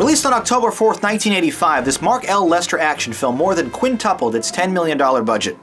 Released on October 4th, 1985, this Mark L. Lester action film more than quintupled its $10 million budget.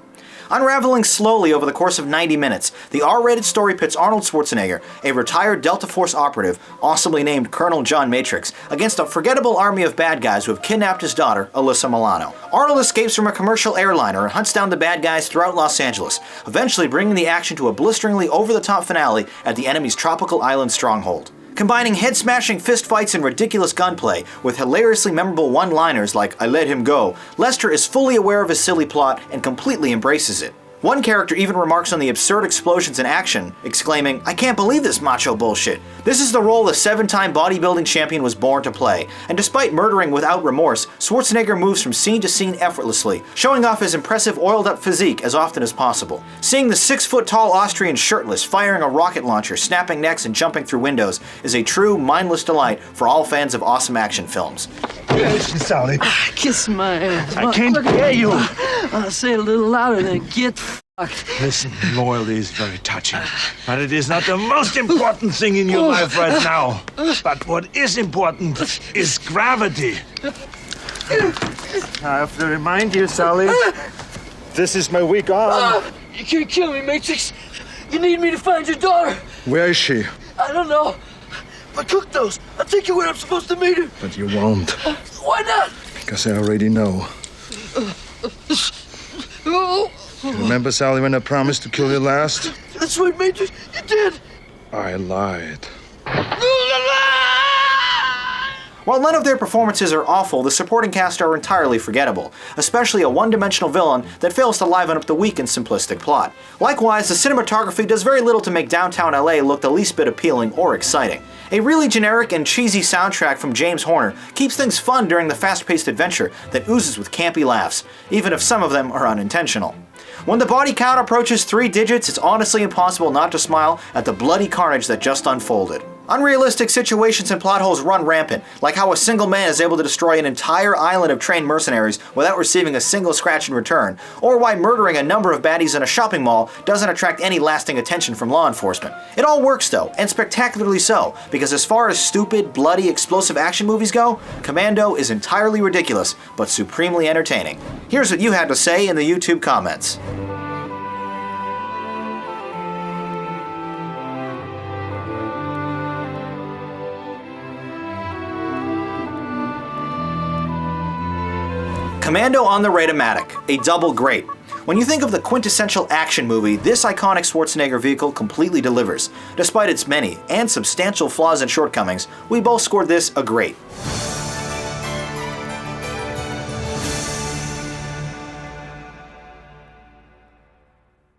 Unraveling slowly over the course of 90 minutes, the R-rated story pits Arnold Schwarzenegger, a retired Delta Force operative, awesomely named Colonel John Matrix, against a forgettable army of bad guys who have kidnapped his daughter, Alyssa Milano. Arnold escapes from a commercial airliner and hunts down the bad guys throughout Los Angeles, eventually bringing the action to a blisteringly over-the-top finale at the enemy's tropical island stronghold. Combining head-smashing fistfights and ridiculous gunplay with hilariously memorable one-liners like "I let him go," Lester is fully aware of his silly plot and completely embraces it. One character even remarks on the absurd explosions in action, exclaiming, "I can't believe this macho bullshit." This is the role the 7-time bodybuilding champion was born to play, and despite murdering without remorse, Schwarzenegger moves from scene to scene effortlessly, showing off his impressive oiled-up physique as often as possible. Seeing the 6-foot-tall Austrian shirtless, firing a rocket launcher, snapping necks, and jumping through windows is a true, mindless delight for all fans of awesome action films. Listen, Sally. Kiss my ass. I can't hear you. I'll say it a little louder than "get fucked." Listen, loyalty is very touching, but it is not the most important thing in your life right now. But what is important is gravity. I have to remind you, Sally, this is my weak arm. You can't kill me, Matrix. You need me to find your daughter. Where is she? I don't know. But cook those. I'll take you where I'm supposed to meet her. But you won't. Why not? Because I already know. You remember, Sally, when I promised to kill you last? That's right, Matrix. You did. I lied. While none of their performances are awful, the supporting cast are entirely forgettable, especially a one-dimensional villain that fails to liven up the weak and simplistic plot. Likewise, the cinematography does very little to make downtown LA look the least bit appealing or exciting. A really generic and cheesy soundtrack from James Horner keeps things fun during the fast-paced adventure that oozes with campy laughs, even if some of them are unintentional. When the body count approaches 3 digits, it's honestly impossible not to smile at the bloody carnage that just unfolded. Unrealistic situations and plot holes run rampant, like how a single man is able to destroy an entire island of trained mercenaries without receiving a single scratch in return, or why murdering a number of baddies in a shopping mall doesn't attract any lasting attention from law enforcement. It all works though, and spectacularly so, because as far as stupid, bloody, explosive action movies go, Commando is entirely ridiculous, but supremely entertaining. Here's what you had to say in the YouTube comments. Commando on the Rate-O-Matic, a double great. When you think of the quintessential action movie, this iconic Schwarzenegger vehicle completely delivers. Despite its many and substantial flaws and shortcomings, we both scored this a great.